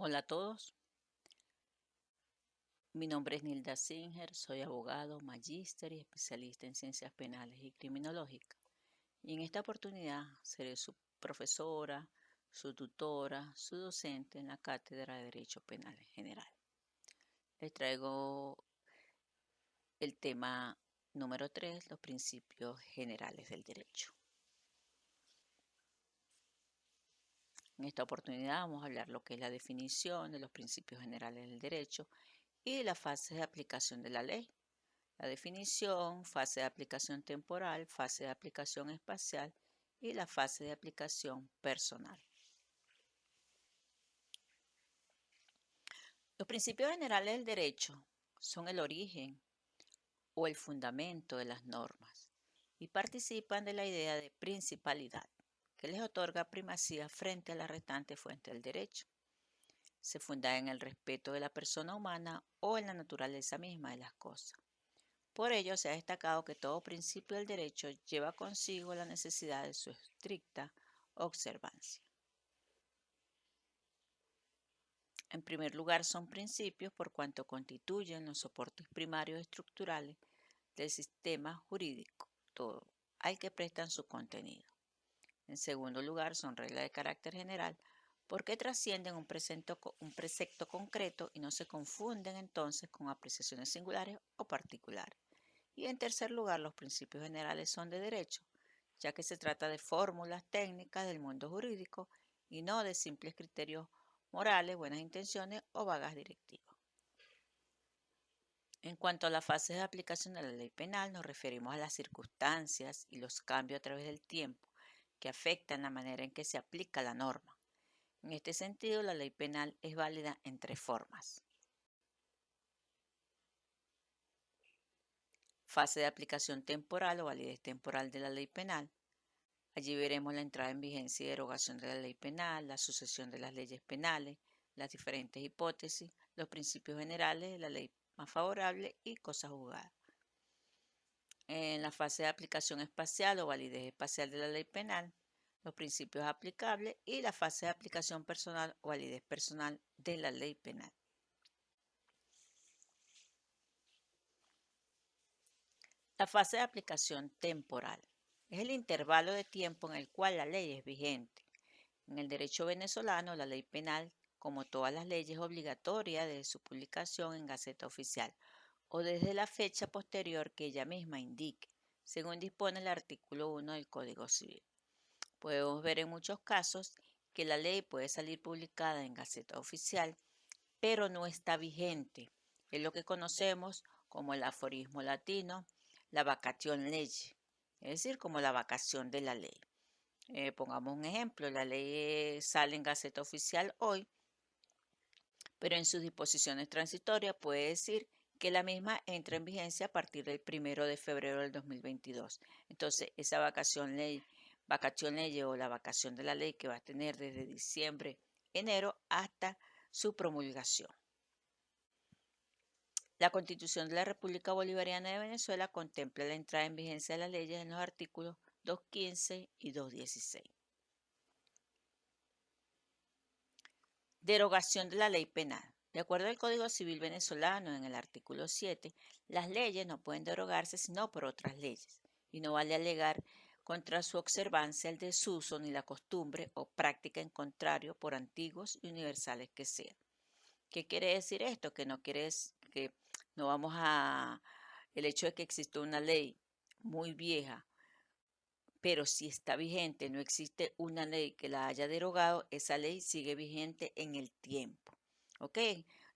Hola a todos, mi nombre es Nilda Singer, soy abogado, magíster y especialista en ciencias penales y criminológicas. Y en esta oportunidad seré su profesora, su tutora, su docente en la Cátedra de Derecho Penal en General. Les traigo el tema número 3, los principios generales del derecho. En esta oportunidad vamos a hablar lo que es la definición de los principios generales del derecho y las fases de aplicación de la ley. La definición, fase de aplicación temporal, fase de aplicación espacial y la fase de aplicación personal. Los principios generales del derecho son el origen o el fundamento de las normas y participan de la idea de principalidad, que les otorga primacía frente a la restante fuente del derecho. Se funda en el respeto de la persona humana o en la naturaleza misma de las cosas. Por ello, se ha destacado que todo principio del derecho lleva consigo la necesidad de su estricta observancia. En primer lugar, son principios por cuanto constituyen los soportes primarios estructurales del sistema jurídico, todo al que prestan su contenido. En segundo lugar, son reglas de carácter general porque trascienden un precepto concreto y no se confunden entonces con apreciaciones singulares o particulares. Y en tercer lugar, los principios generales son de derecho, ya que se trata de fórmulas técnicas del mundo jurídico y no de simples criterios morales, buenas intenciones o vagas directivas. En cuanto a las fases de aplicación de la ley penal, nos referimos a las circunstancias y los cambios a través del tiempo que afectan la manera en que se aplica la norma. En este sentido, la ley penal es válida en tres formas. Fase de aplicación temporal o validez temporal de la ley penal. Allí veremos la entrada en vigencia y derogación de la ley penal, la sucesión de las leyes penales, las diferentes hipótesis, los principios generales, la ley más favorable y cosas juzgadas. En la fase de aplicación espacial o validez espacial de la ley penal, los principios aplicables y la fase de aplicación personal o validez personal de la ley penal. La fase de aplicación temporal es el intervalo de tiempo en el cual la ley es vigente. En el derecho venezolano, la ley penal, como todas las leyes, es obligatoria desde su publicación en Gaceta Oficial o desde la fecha posterior que ella misma indique, según dispone el artículo 1 del Código Civil. Podemos ver en muchos casos que la ley puede salir publicada en Gaceta Oficial, pero no está vigente. Es lo que conocemos como el aforismo latino, la vacatio legis, es decir, como la vacación de la ley. Pongamos un ejemplo, la ley sale en Gaceta Oficial hoy, pero en sus disposiciones transitorias puede decir que la misma entra en vigencia a partir del 1 de febrero del 2022. Entonces, esa vacación ley o la vacación de la ley que va a tener desde diciembre, enero hasta su promulgación. La Constitución de la República Bolivariana de Venezuela contempla la entrada en vigencia de las leyes en los artículos 215 y 216. Derogación de la ley penal. De acuerdo al Código Civil venezolano, en el artículo 7, las leyes no pueden derogarse sino por otras leyes, y no vale alegar contra su observancia el desuso ni la costumbre o práctica en contrario, por antiguos y universales que sean. ¿Qué quiere decir esto? Que no quiere decir que no vamos a el hecho de que existe una ley muy vieja, pero si está vigente, no existe una ley que la haya derogado, esa ley sigue vigente en el tiempo. ¿Ok?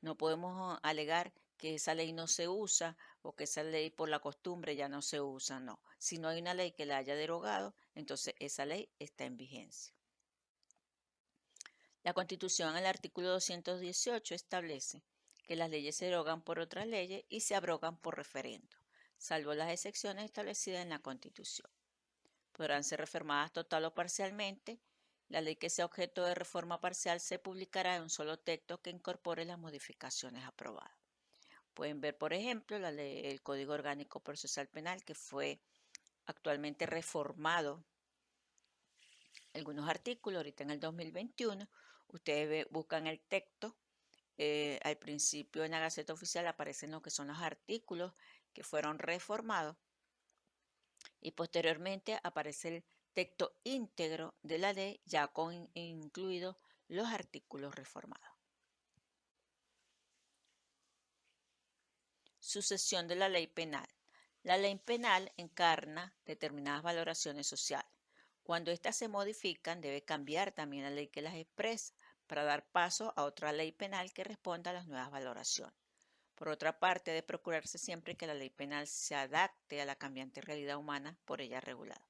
No podemos alegar que esa ley no se usa o que esa ley por la costumbre ya no se usa, no. Si no hay una ley que la haya derogado, entonces esa ley está en vigencia. La Constitución, en el artículo 218, establece que las leyes se derogan por otras leyes y se abrogan por referendo, salvo las excepciones establecidas en la Constitución. Podrán ser reformadas total o parcialmente. La ley que sea objeto de reforma parcial se publicará en un solo texto que incorpore las modificaciones aprobadas. Pueden ver, por ejemplo, el Código Orgánico Procesal Penal, que fue actualmente reformado algunos artículos. Ahorita en el 2021, ustedes buscan el texto. Al principio en la Gaceta Oficial aparecen lo que son los artículos que fueron reformados y posteriormente aparece el texto íntegro de la ley ya con incluidos los artículos reformados. Sucesión de la ley penal. La ley penal encarna determinadas valoraciones sociales. Cuando éstas se modifican, debe cambiar también la ley que las expresa para dar paso a otra ley penal que responda a las nuevas valoraciones. Por otra parte, debe procurarse siempre que la ley penal se adapte a la cambiante realidad humana por ella regulada.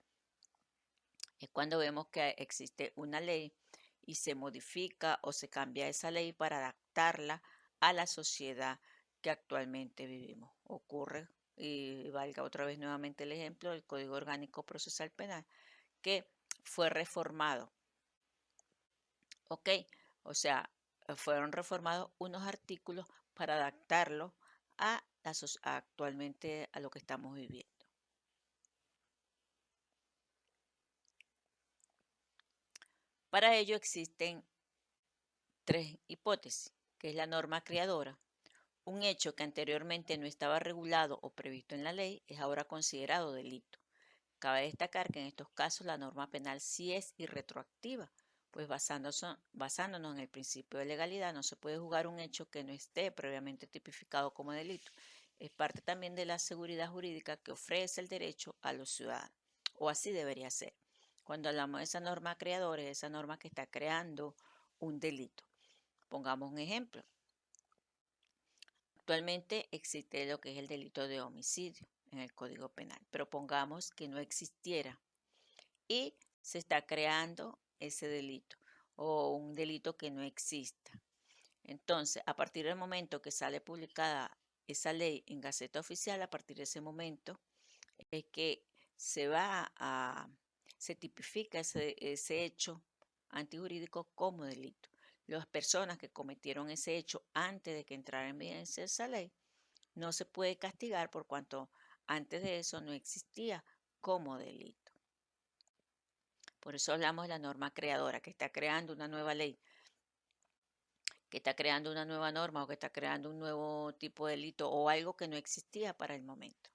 Es cuando vemos que existe una ley y se modifica o se cambia esa ley para adaptarla a la sociedad que actualmente vivimos. Ocurre, y valga otra vez nuevamente el ejemplo, del Código Orgánico Procesal Penal, que fue reformado. ¿Ok? O sea, fueron reformados unos artículos para adaptarlo actualmente a lo que estamos viviendo. Para ello existen tres hipótesis, que es la norma creadora. Un hecho que anteriormente no estaba regulado o previsto en la ley es ahora considerado delito. Cabe destacar que en estos casos la norma penal sí es irretroactiva, pues basándonos en el principio de legalidad no se puede juzgar un hecho que no esté previamente tipificado como delito. Es parte también de la seguridad jurídica que ofrece el derecho a los ciudadanos, o así debería ser. Cuando hablamos de esa norma creadora, es esa norma que está creando un delito. Pongamos un ejemplo. Actualmente existe lo que es el delito de homicidio en el Código Penal, pero pongamos que no existiera y se está creando ese delito o un delito que no exista. Entonces, a partir del momento que sale publicada esa ley en Gaceta Oficial, a partir de ese momento es que se tipifica ese hecho antijurídico como delito. Las personas que cometieron ese hecho antes de que entrara en vigencia esa ley no se puede castigar por cuanto antes de eso no existía como delito. Por eso hablamos de la norma creadora, que está creando una nueva ley, que está creando una nueva norma o que está creando un nuevo tipo de delito o algo que no existía para el momento.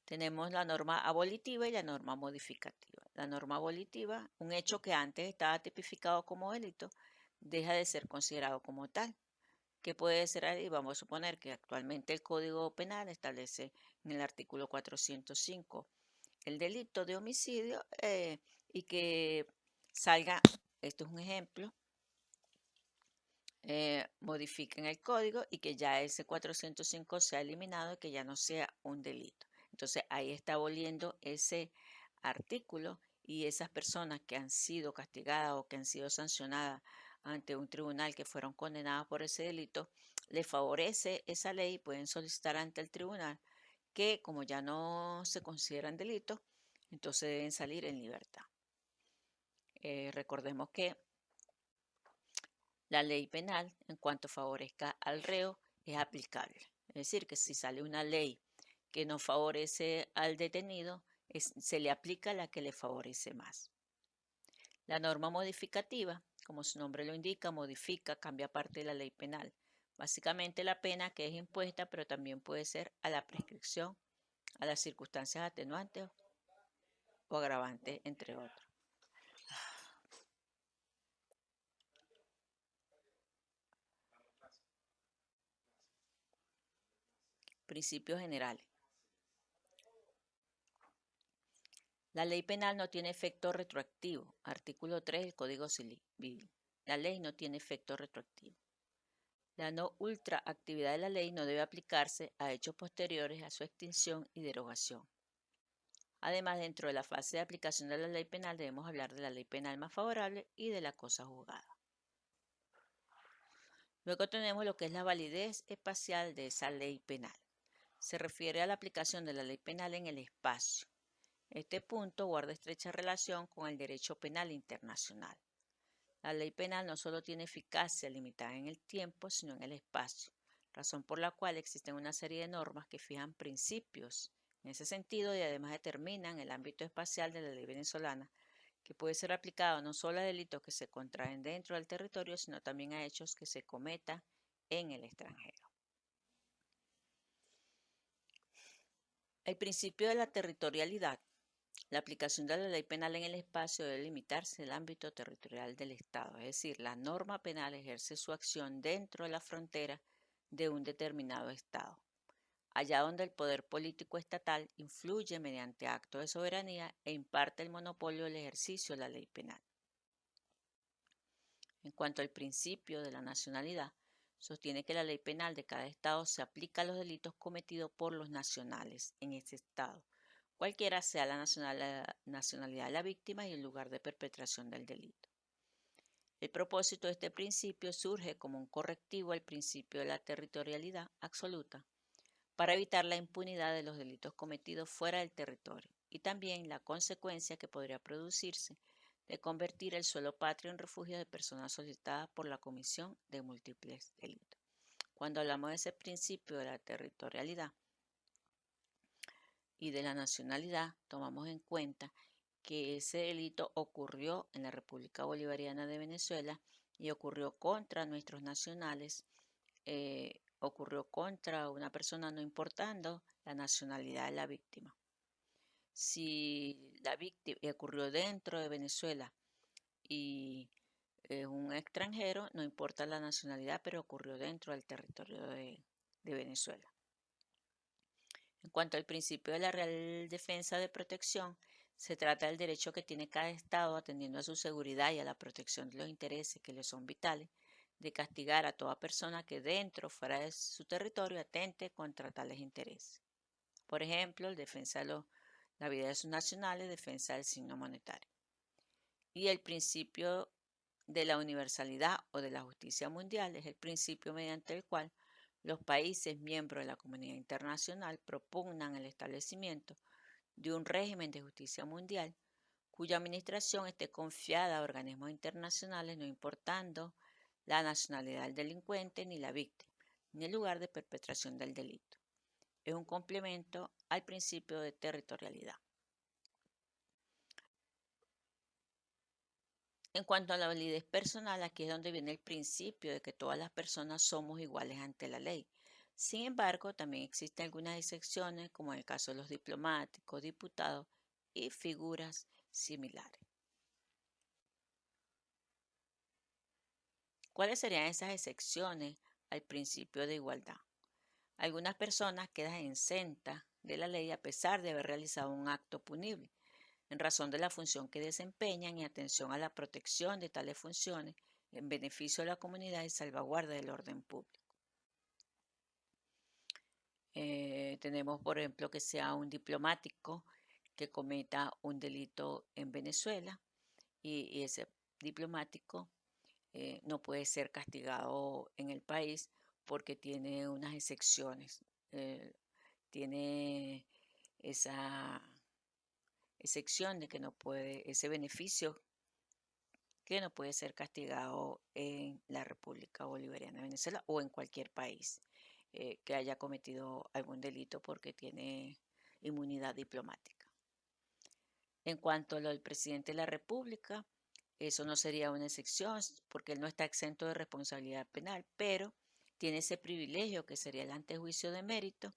Tenemos la norma abolitiva y la norma modificativa. La norma abolitiva, un hecho que antes estaba tipificado como delito, deja de ser considerado como tal. ¿Qué puede ser ahí? Vamos a suponer que actualmente el Código Penal establece en el artículo 405 el delito de homicidio y que salga, esto es un ejemplo, modifiquen el código y que ya ese 405 sea eliminado y que ya no sea un delito. Entonces ahí está aboliendo ese artículo y esas personas que han sido castigadas o que han sido sancionadas ante un tribunal que fueron condenadas por ese delito, les favorece esa ley y pueden solicitar ante el tribunal que como ya no se consideran delitos, entonces deben salir en libertad. Recordemos que la ley penal, en cuanto favorezca al reo, es aplicable. Es decir, que si sale una ley que no favorece al detenido, se le aplica la que le favorece más. La norma modificativa, como su nombre lo indica, modifica, cambia parte de la ley penal. Básicamente la pena que es impuesta, pero también puede ser a la prescripción, a las circunstancias atenuantes o agravantes, entre otros. Principios generales. La ley penal no tiene efecto retroactivo. Artículo 3 del Código Civil. La ley no tiene efecto retroactivo. La no ultraactividad de la ley no debe aplicarse a hechos posteriores a su extinción y derogación. Además, dentro de la fase de aplicación de la ley penal debemos hablar de la ley penal más favorable y de la cosa juzgada. Luego tenemos lo que es la validez espacial de esa ley penal. Se refiere a la aplicación de la ley penal en el espacio. Este punto guarda estrecha relación con el derecho penal internacional. La ley penal no solo tiene eficacia limitada en el tiempo, sino en el espacio, razón por la cual existen una serie de normas que fijan principios En ese sentido, y además determinan el ámbito espacial de la ley venezolana, que puede ser aplicado no solo a delitos que se contraen dentro del territorio, sino también a hechos que se cometan en el extranjero. El principio de la territorialidad. La aplicación de la ley penal en el espacio debe limitarse al ámbito territorial del Estado, es decir, la norma penal ejerce su acción dentro de la frontera de un determinado Estado, allá donde el poder político estatal influye mediante actos de soberanía e imparte el monopolio del ejercicio de la ley penal. En cuanto al principio de la nacionalidad, sostiene que la ley penal de cada Estado se aplica a los delitos cometidos por los nacionales en ese Estado, cualquiera sea la nacionalidad de la víctima y el lugar de perpetración del delito. El propósito de este principio surge como un correctivo al principio de la territorialidad absoluta para evitar la impunidad de los delitos cometidos fuera del territorio y también la consecuencia que podría producirse de convertir el suelo patrio en refugio de personas solicitadas por la comisión de múltiples delitos. Cuando hablamos de ese principio de la territorialidad y de la nacionalidad, tomamos en cuenta que ese delito ocurrió en la República Bolivariana de Venezuela y ocurrió contra nuestros nacionales, ocurrió contra una persona no importando la nacionalidad de la víctima. Si la víctima ocurrió dentro de Venezuela y es un extranjero, no importa la nacionalidad, pero ocurrió dentro del territorio de Venezuela. En cuanto al principio de la Real Defensa de Protección, se trata del derecho que tiene cada Estado, atendiendo a su seguridad y a la protección de los intereses que le son vitales, de castigar a toda persona que dentro o fuera de su territorio atente contra tales intereses. Por ejemplo, el defensa de la vida de sus nacionales, defensa del signo monetario. Y el principio de la universalidad o de la justicia mundial es el principio mediante el cual los países miembros de la comunidad internacional propugnan el establecimiento de un régimen de justicia mundial cuya administración esté confiada a organismos internacionales no importando la nacionalidad del delincuente ni la víctima, ni el lugar de perpetración del delito. Es un complemento al principio de territorialidad. En cuanto a la validez personal, aquí es donde viene el principio de que todas las personas somos iguales ante la ley. Sin embargo, también existen algunas excepciones, como en el caso de los diplomáticos, diputados y figuras similares. ¿Cuáles serían esas excepciones al principio de igualdad? Algunas personas quedan exentas de la ley a pesar de haber realizado un acto punible, en razón de la función que desempeñan y atención a la protección de tales funciones en beneficio de la comunidad y salvaguarda del orden público. Tenemos, por ejemplo, que sea un diplomático que cometa un delito en Venezuela y ese diplomático no puede ser castigado en el país porque tiene unas excepciones. Tiene esa excepción de que no puede, ese beneficio que no puede ser castigado en la República Bolivariana de Venezuela o en cualquier país que haya cometido algún delito porque tiene inmunidad diplomática. En cuanto a lo del presidente de la República, eso no sería una excepción porque él no está exento de responsabilidad penal, pero tiene ese privilegio que sería el antejuicio de mérito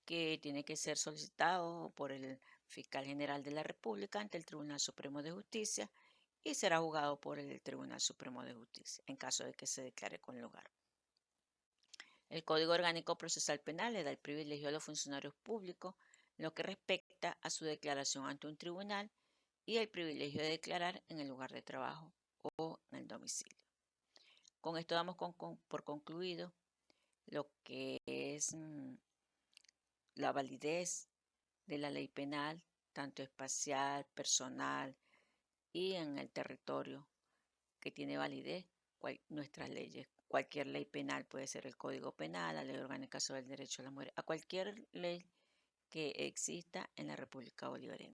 que tiene que ser solicitado por el fiscal general de la República ante el Tribunal Supremo de Justicia y será juzgado por el Tribunal Supremo de Justicia en caso de que se declare con lugar. El Código Orgánico Procesal Penal le da el privilegio a los funcionarios públicos en lo que respecta a su declaración ante un tribunal y el privilegio de declarar en el lugar de trabajo o en el domicilio. Con esto damos por concluido lo que es la validez de la ley penal, tanto espacial, personal y en el territorio, que tiene validez nuestras leyes. Cualquier ley penal puede ser el Código Penal, la Ley Orgánica sobre el Derecho a la Mujer, a cualquier ley que exista en la República Bolivariana.